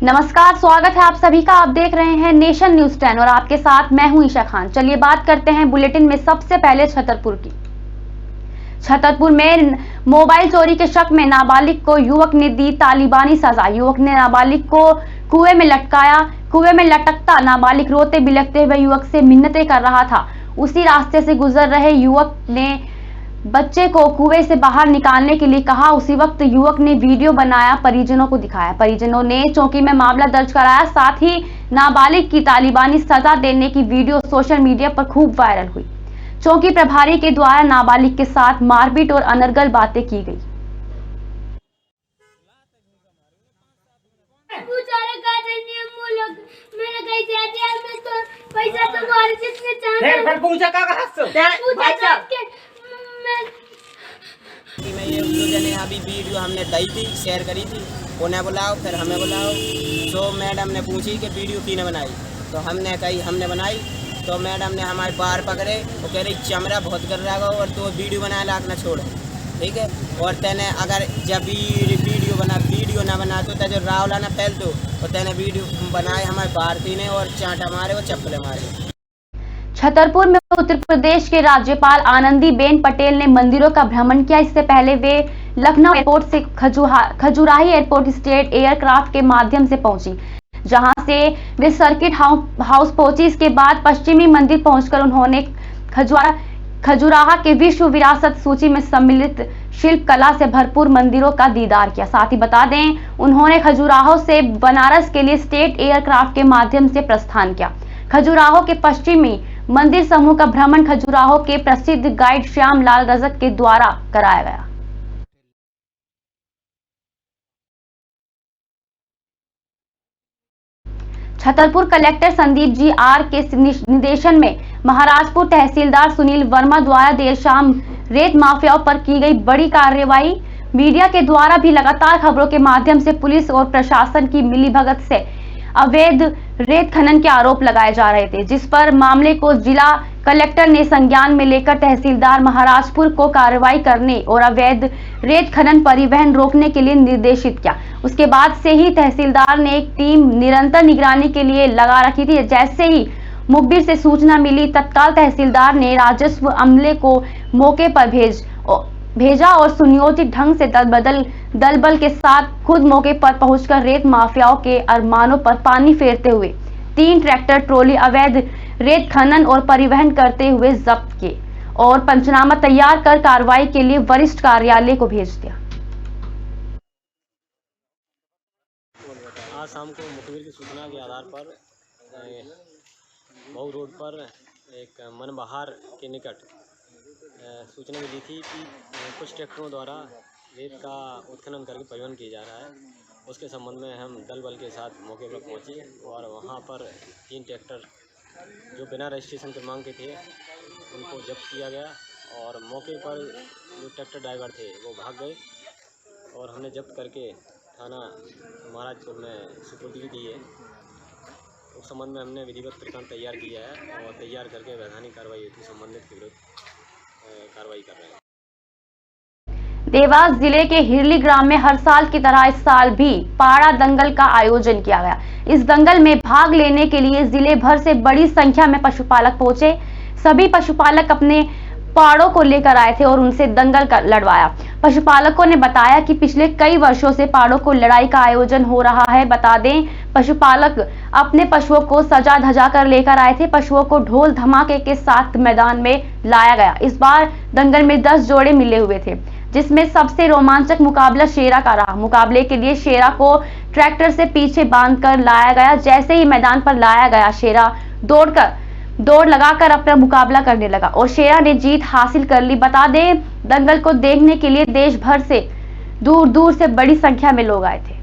नमस्कार, स्वागत है आप सभी का। आप देख रहे हैं नेशन न्यूज 10 और आपके साथ मैं हूं ईशा खान। चलिए बात करते हैं बुलेटिन में सबसे पहले छतरपुर की। छतरपुर में मोबाइल चोरी के शक में नाबालिग को युवक ने दी तालिबानी सजा। युवक ने नाबालिग को कुएं में लटकाया। कुएं में लटकता नाबालिग रोते बिलखते हुए युवक से मिन्नतें कर रहा था। उसी रास्ते से गुजर रहे युवक ने बच्चे को कुएं से बाहर निकालने के लिए कहा। उसी वक्त युवक ने वीडियो बनाया, परिजनों को दिखाया। परिजनों ने चौकी में मामला दर्ज कराया। साथ ही नाबालिग की तालिबानी सजा देने की वीडियो सोशल मीडिया पर खूब वायरल हुई। चौकी प्रभारी के द्वारा नाबालिग के साथ मारपीट और अनर्गल बातें की गई। मैं ये जने अभी वीडियो हमने दी थी, शेयर करी थी, उन्हें बुलाओ फिर हमें बुलाओ। तो मैडम ने पूछी कि वीडियो किने बनाई, तो हमने कही हमने बनाई। तो मैडम ने हमारे बार पकड़े, वो कह रही चमड़ा बहुत कर रहा हो और तो वीडियो बनाए लाख ना छोड़, ठीक है। और तेने अगर जब वीडियो ना बना तो जो रावला ना फैल तो और तेने वीडियो बनाए हमारे भारती ने और चांटा मारे और चप्पलें मारे। छतरपुर में उत्तर प्रदेश के राज्यपाल आनंदीबेन पटेल ने मंदिरों का भ्रमण किया। इससे पहले वे लखनऊ एयरपोर्ट से खजुराही एयरपोर्ट स्टेट एयरक्राफ्ट के माध्यम से पहुंची, जहां से वे सर्किट हाउस पहुंची। इसके बाद पश्चिमी मंदिर पहुंचकर उन्होंने खजुराहा के विश्व विरासत सूची में सम्मिलित शिल्प कला से भरपूर मंदिरों का दीदार किया। साथ ही बता दें, उन्होंने खजुराहो से बनारस के लिए स्टेट एयरक्राफ्ट के माध्यम से प्रस्थान किया। खजुराहो के पश्चिमी मंदिर समूह का भ्रमण खजुराहो के प्रसिद्ध गाइड श्याम लाल रजक के द्वारा कराया गया। Chhatarpur collector Sandeep G R के निर्देशन में महाराजपुर तहसीलदार सुनील वर्मा द्वारा देर शाम रेत माफियाओं पर की गई बड़ी कार्रवाई। मीडिया के द्वारा भी लगातार खबरों के माध्यम से पुलिस और प्रशासन की मिलीभगत से अवैध रेत खनन के आरोप लगाए जा रहे थे, जिस पर मामले को जिला कलेक्टर ने संज्ञान में लेकर तहसीलदार महाराजपुर को कार्रवाई करने और अवैध रेत खनन परिवहन रोकने के लिए निर्देशित किया। उसके बाद से ही तहसीलदार ने एक टीम निरंतर निगरानी के लिए लगा रखी थी। जैसे ही मुखबिर से सूचना मिली, तत्काल तहसीलदार ने राजस्व अमले को मौके पर भेजा और सुनियोजित ढंग से दल बल के साथ खुद मौके पर पहुंचकर रेत माफियाओं के अरमानों पर पानी फेरते हुए 3 ट्रैक्टर ट्रॉली अवैध रेत खनन और परिवहन करते हुए जब्त किए और पंचनामा तैयार कर कार्रवाई के लिए वरिष्ठ कार्यालय को भेज दिया। आज शाम को मुखबिर की सूचना के आधार पर मऊ रोड पर एक मनबहार के निकट सूचना मिली थी कि कुछ ट्रैक्टरों द्वारा रेत का उत्खनन करके परिवहन किया जा रहा है। उसके संबंध में हम दल बल के साथ मौके पर पहुंचे और वहां पर 3 ट्रैक्टर जो बिना रजिस्ट्रेशन क्रमांक के थे उनको जब्त किया गया और मौके पर जो ट्रैक्टर ड्राइवर थे वो भाग गए और हमने जब्त करके थाना महाराजपुर में सुपुर्दगी दी है। उस संबंध में हमने विधिवत प्रकरण तैयार किया है और तैयार करके वैधानिक कार्रवाई हेतु संबंधित के विरुद्ध कार्रवाई कर रहे हैं। देवास जिले के हिरली ग्राम में हर साल की तरह इस साल भी पाड़ा दंगल का आयोजन किया गया। इस दंगल में भाग लेने के लिए जिले भर से बड़ी संख्या में पशुपालक पहुंचे। सभी पशुपालक अपने पाड़ों को लेकर आए थे और उनसे दंगल लड़वाया। पशुपालकों ने बताया कि पिछले कई वर्षों से पाड़ों को लड़ाई का आयोजन हो रहा है। बता दें, पशुपालक अपने पशुओं को सजा धजा कर लेकर आए थे। पशुओं को ढोल धमाके के साथ मैदान में लाया गया। इस बार दंगल में 10 जोड़े मिले हुए थे, जिसमें सबसे रोमांचक मुकाबला शेरा का रहा। मुकाबले के लिए शेरा को ट्रैक्टर से पीछे बांधकर लाया गया। जैसे ही मैदान पर लाया गया, शेरा दौड़ लगाकर अपना मुकाबला करने लगा और शेरा ने जीत हासिल कर ली। बता दें, दंगल को देखने के लिए देश भर से दूर दूर से बड़ी संख्या में लोग आए थे।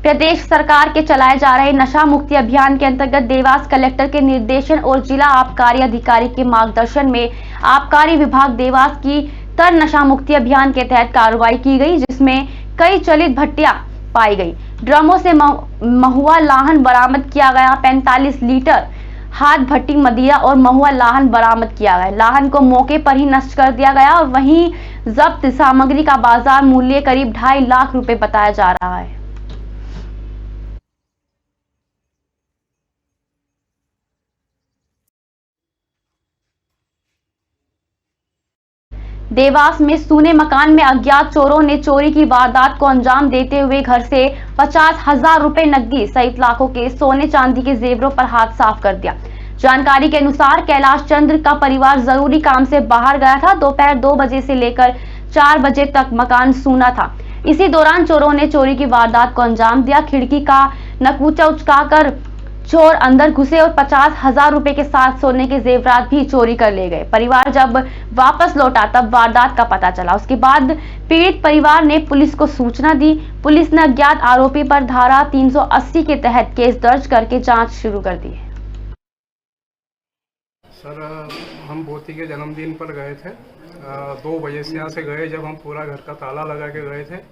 प्रदेश सरकार के चलाए जा रहे नशा मुक्ति अभियान के अंतर्गत देवास कलेक्टर के निर्देशन और जिला आबकारी अधिकारी के मार्गदर्शन में आबकारी विभाग देवास की तर नशा मुक्ति अभियान के तहत कार्रवाई की गई, जिसमें कई चलित भट्टियां पाई गई। ड्रमों से महुआ लाहन बरामद किया गया। 45 लीटर हाथ भट्टी मदिरा और महुआ लाहन बरामद किया गया। लाहन को मौके पर ही नष्ट कर दिया गया और वहीं जब्त सामग्री का बाजार मूल्य करीब 2.5 लाख रुपए बताया जा रहा है। देवास में सूने मकान में अज्ञात चोरों ने चोरी की वारदात को अंजाम देते हुए घर से 50,000 रुपए नकदी सहित लाखों के सोने चांदी के जेवरों पर हाथ साफ कर दिया। जानकारी के अनुसार कैलाश चंद्र का परिवार जरूरी काम से बाहर गया था। दोपहर 2 बजे से लेकर 4 बजे तक मकान सूना था। इसी दौरान चोरों ने चोरी की वारदात को अंजाम दिया। खिड़की का नकूचा उचकाकर चोर अंदर घुसे और 50,000 रुपए के साथ सोने के जेवरात भी चोरी कर ले गए। परिवार जब वापस लौटा तब वारदात का पता चला। उसके बाद पीड़ित परिवार ने पुलिस को सूचना दी। पुलिस ने अज्ञात आरोपी पर धारा 380 के तहत केस दर्ज करके जांच शुरू कर दी है। सर, हम पोती के जन्मदिन पर गए थे। 2 बजे से यहाँ से गए। जब हम पूरा घर का ताला लगा के गए थे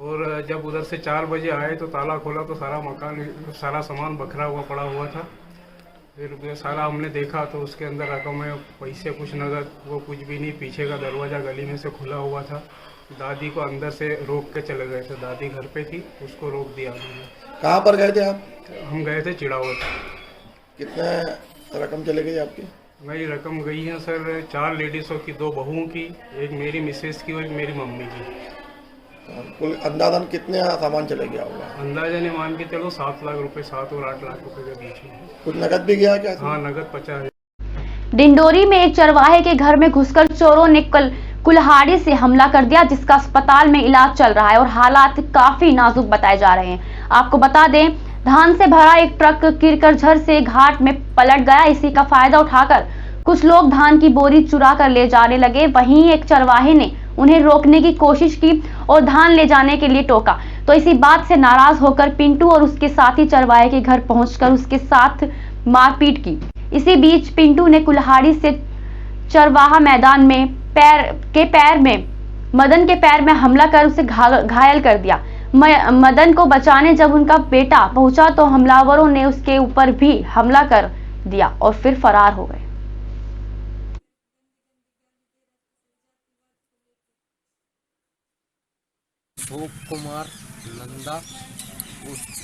और जब उधर से 4 बजे आए तो ताला खोला तो सारा मकान, सारा सामान बखरा हुआ पड़ा हुआ था। फिर सारा हमने देखा तो उसके अंदर रकम है, पैसे, कुछ नगद, वो कुछ भी नहीं। पीछे का दरवाज़ा गली में से खुला हुआ था। दादी को अंदर से रोक के चले गए थे। दादी घर पे थी, उसको रोक दिया हमने। कहाँ पर गए थे आप? हम गए थे चिड़ावत। कितने रकम चले गई आपकी? मेरी रकम गई है सर 4 लेडीज़ों की, 2 बहुओं की, एक मेरी मिसेस की और एक मेरी मम्मी की। कुल अंदाजन कितने सामान चले गया होगा? अंदाजा नहीं, मान के चलो 7 लाख रुपए, 7 और 8 लाख रुपए के बीच में। कुछ नकद भी गया क्या? हाँ, नकद 50,000। डिंडोरी में एक चरवाहे के घर में घुसकर चोरों ने कुल्हाड़ी से हमला कर दिया, जिसका अस्पताल में इलाज चल रहा है और हालात काफी नाजुक बताए जा रहे हैं। आपको बता दें, धान से भरा एक ट्रक किरकरझर से घाट में पलट गया। इसी का फायदा उठाकर कुछ लोग धान की बोरी चुरा कर ले जाने लगे। वहीं एक चरवाहे ने उन्हें रोकने की कोशिश की और धान ले जाने के लिए टोका, तो इसी बात से नाराज होकर पिंटू और उसके साथी चरवाहे के घर पहुंचकर उसके साथ मारपीट की। इसी बीच पिंटू ने कुल्हाड़ी से चरवाहा मैदान में मदन के पैर में हमला कर उसे घायल कर दिया। मदन को बचाने जब उनका बेटा पहुंचा तो हमलावरों ने उसके ऊपर भी हमला कर दिया और फिर फरार हो गए। अशोक कुमार नंदा,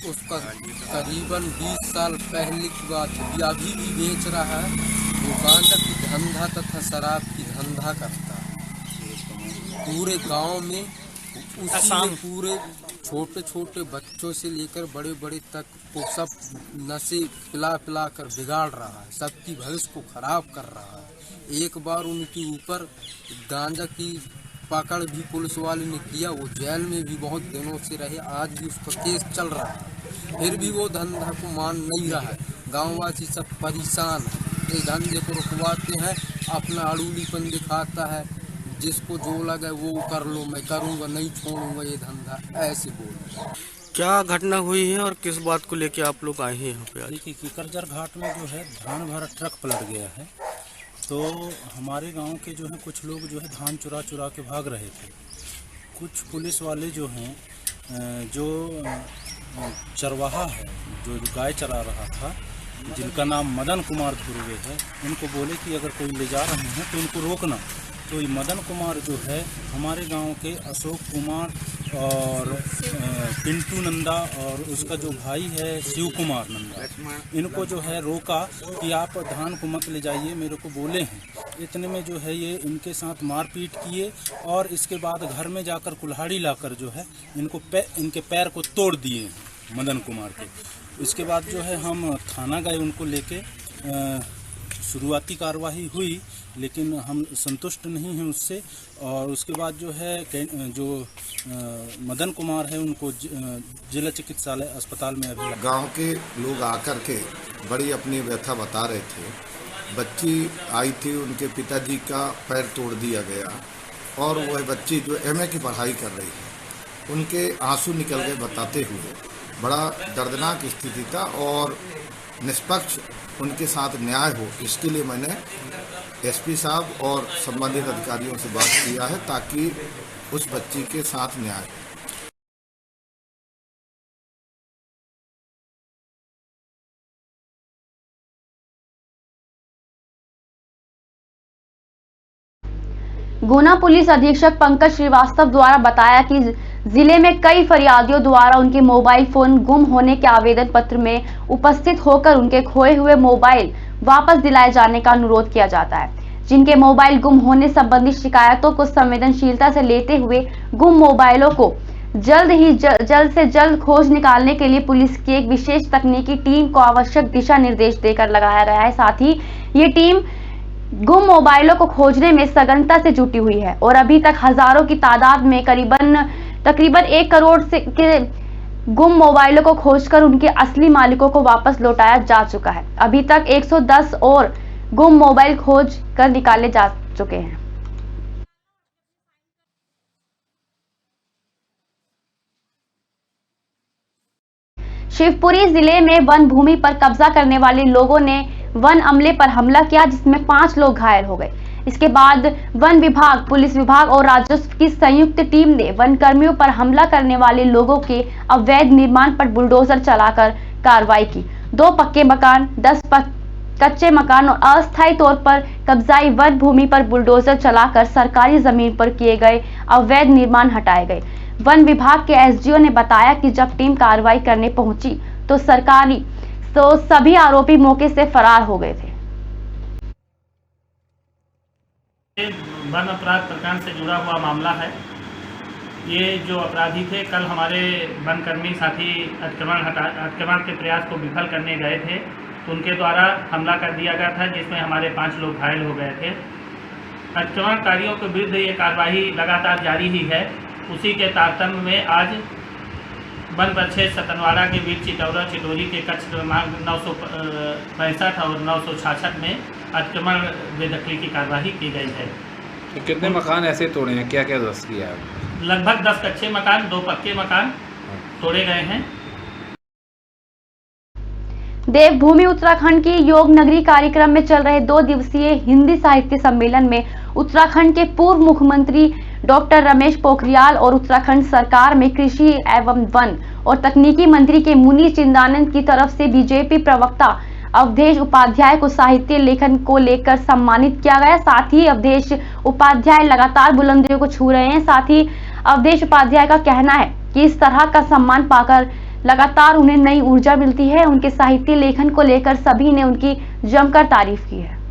उसका करीबन 20 साल पहले की बात है। अभी भी बेच रहा है। वो गांजा की धंधा तथा शराब की धंधा करता है। पूरे गांव में उसी में पूरे छोटे छोटे बच्चों से लेकर बड़े बड़े तक को सब नशे पिला पिला कर बिगाड़ रहा है। सबकी भविष्य को खराब कर रहा है। एक बार उनके ऊपर गांजा की पकड़ भी पुलिस वाले ने किया। वो जेल में भी बहुत दिनों से रहे। आज भी उसका केस चल रहा है, फिर भी वो धंधा को मान नहीं रहा है। गांववासी सब परेशान है। इस धंधे को रुकवाते हैं, अपना अड़ूलीपन दिखाता है। जिसको जो लगे वो कर लो, मैं करूँगा, नहीं छोड़ूंगा ये धंधा, ऐसे बोल। क्या घटना हुई है और किस बात को लेके आप लोग आए हैं यहाँ पे आज? देखिए, किरकरझर घाट में जो है धान भरा ट्रक पलट गया है। तो हमारे गांव के जो है कुछ लोग जो है धान चुरा चुरा के भाग रहे थे। कुछ पुलिस वाले जो हैं, जो चरवाहा है, जो गाय चरा रहा था, जिनका नाम मदन कुमार धुर्वे है, उनको बोले कि अगर कोई ले जा रहे हैं तो इनको रोकना। तो ये मदन कुमार जो है हमारे गांव के अशोक कुमार और पिंटू नंदा और उसका जो भाई है शिव कुमार नंदा, इनको जो है रोका कि आप धान को मत ले जाइए, मेरे को बोले हैं। इतने में जो है ये इनके साथ मारपीट किए और इसके बाद घर में जाकर कुल्हाड़ी लाकर जो है इनके पैर को तोड़ दिए मदन कुमार के। इसके बाद जो है हम थाना गए उनको लेके। शुरुआती कार्रवाई हुई, लेकिन हम संतुष्ट नहीं हैं उससे। और उसके बाद जो है जो मदन कुमार है उनको जिला चिकित्सालय अस्पताल में अभी गांव के लोग आकर के बड़ी अपनी व्यथा बता रहे थे। बच्ची आई थी, उनके पिताजी का पैर तोड़ दिया गया और वह बच्ची जो एमए की पढ़ाई कर रही है, उनके आंसू निकल गए बताते हुए। बड़ा दर्दनाक स्थिति था और निष्पक्ष उनके साथ न्याय हो, इसके लिए मैंने एसपी साहब और संबंधित अधिकारियों से बात किया है ताकि उस बच्ची के साथ न्याय हो। गुना पुलिस अधीक्षक पंकज श्रीवास्तव द्वारा बताया कि जिले में कई फरियादियों द्वारा उनके मोबाइल फोन गुम होने के आवेदन पत्र में उपस्थित होकर उनके खोए हुए मोबाइल वापस दिलाए जाने का अनुरोध किया जाता है। जिनके मोबाइल गुम होने संबंधी शिकायतों को संवेदनशीलता से लेते हुए गुम मोबाइलों को जल्द से जल्द खोज निकालने के लिए पुलिस की एक विशेष तकनीकी टीम को आवश्यक दिशा निर्देश देकर लगाया गया है। साथ ही ये टीम गुम मोबाइलों को खोजने में सघनता से जुटी हुई है और अभी तक हजारों की तादाद में तकरीबन 1 करोड़ के गुम मोबाइलों को खोजकर उनके असली मालिकों को वापस लौटाया जा चुका है। अभी तक 110 और गुम मोबाइल खोज कर निकाले जा चुके हैं। शिवपुरी जिले में वन भूमि पर कब्जा करने वाले लोगों ने वन अमले पर हमला किया, जिसमें 5 लोग घायल हो गए। इसके बाद वन विभाग, पुलिस विभाग और राजस्व की संयुक्त टीम ने वन कर्मियों पर हमला करने वाले लोगों के अवैध निर्माण पर बुलडोजर चलाकर कार्रवाई की। 2 पक्के मकान, 10 कच्चे मकान और अस्थायी तौर पर कब्जाई वन भूमि पर बुलडोजर चलाकर सरकारी जमीन पर किए गए अवैध निर्माण हटाए गए। वन विभाग के एसडीओ ने बताया कि जब टीम कार्रवाई करने पहुंची तो सभी आरोपी मौके से फरार हो गए थे। वन अपराध प्रकरण से जुड़ा हुआ मामला है। ये जो अपराधी थे, कल हमारे वनकर्मी साथी अतिक्रमण के प्रयास को विफल करने गए थे, तो उनके द्वारा हमला कर दिया गया था, जिसमें हमारे 5 लोग घायल हो गए थे। अतिक्रमणकारियों के विरुद्ध ये कार्रवाई लगातार जारी ही है। उसी के तारतम्य में आज वन परिक्षेत्र सतनवाड़ा के बीच चिटोरी के कक्ष क्रमांक 965 और 966 में अतिक्रमण बेदखली की कार्रवाई की गई है। तो कितने मकान ऐसे तोड़े हैं, क्या क्या दस्त किया है? लगभग 10 कच्चे मकान, 2 पक्के मकान तोड़े गए हैं। देवभूमि उत्तराखंड की योग नगरी कार्यक्रम में चल रहे 2 दिवसीय हिंदी साहित्य सम्मेलन में उत्तराखंड के पूर्व मुख्यमंत्री डॉक्टर रमेश पोखरियाल और उत्तराखंड सरकार में कृषि एवं वन और तकनीकी मंत्री के मुनीर चिंदानंद की तरफ से बीजेपी प्रवक्ता अवधेश उपाध्याय को साहित्य लेखन को लेकर सम्मानित किया गया। साथ ही अवधेश उपाध्याय लगातार बुलंदियों को छू रहे हैं। साथ ही अवधेश उपाध्याय का कहना है कि इस तरह का सम्मान पाकर लगातार उन्हें नई ऊर्जा मिलती है। उनके साहित्य लेखन को लेकर सभी ने उनकी जमकर तारीफ की है।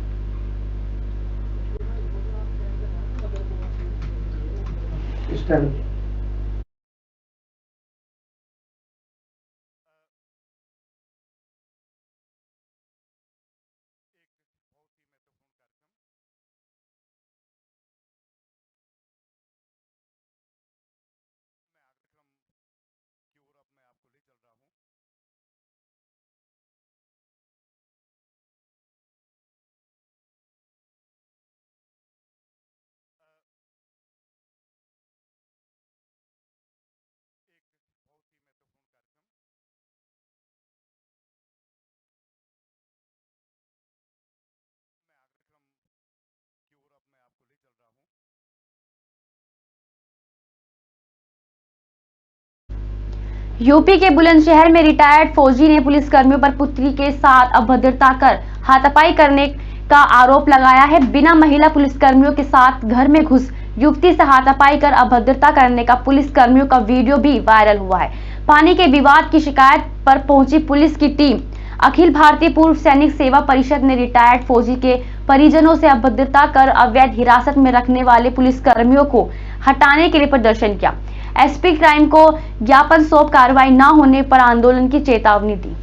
यूपी के बुलंदशहर में रिटायर्ड फौजी ने पुलिसकर्मियों पर पुत्री के साथ अभद्रता कर हाथापाई करने का आरोप लगाया है। बिना महिला पुलिसकर्मियों के साथ घर में घुस युवती से हाथापाई कर अभद्रता करने का पुलिसकर्मियों का वीडियो भी वायरल हुआ है। पानी के विवाद की शिकायत पर पहुंची पुलिस की टीम अखिल भारतीय पूर्व सैनिक सेवा परिषद ने रिटायर्ड फौजी के परिजनों से अभद्रता कर अवैध हिरासत में रखने वाले पुलिसकर्मियों को हटाने के लिए प्रदर्शन किया। एसपी क्राइम को ज्ञापन सौंप कार्रवाई न होने पर आंदोलन की चेतावनी दी।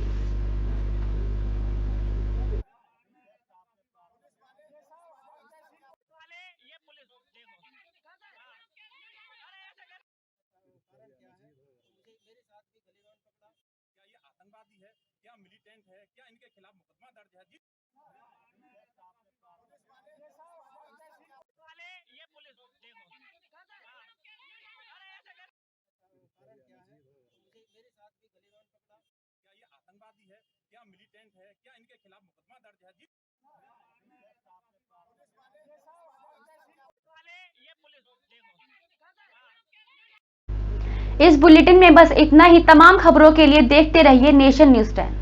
क्या मिलिटेंट है, क्या इनके खिलाफ मुकदमा दर्ज है? ये पुलिस देखो मेरे साथ भी गलीबान पकड़ा। क्या ये आतंकवादी है, क्या मिलिटेंट है, क्या इनके खिलाफ मुकदमा दर्ज है? ये पुलिस देखो। इस बुलेटिन में बस इतना ही। तमाम खबरों के लिए देखते रहिए नेशन न्यूज़ 10।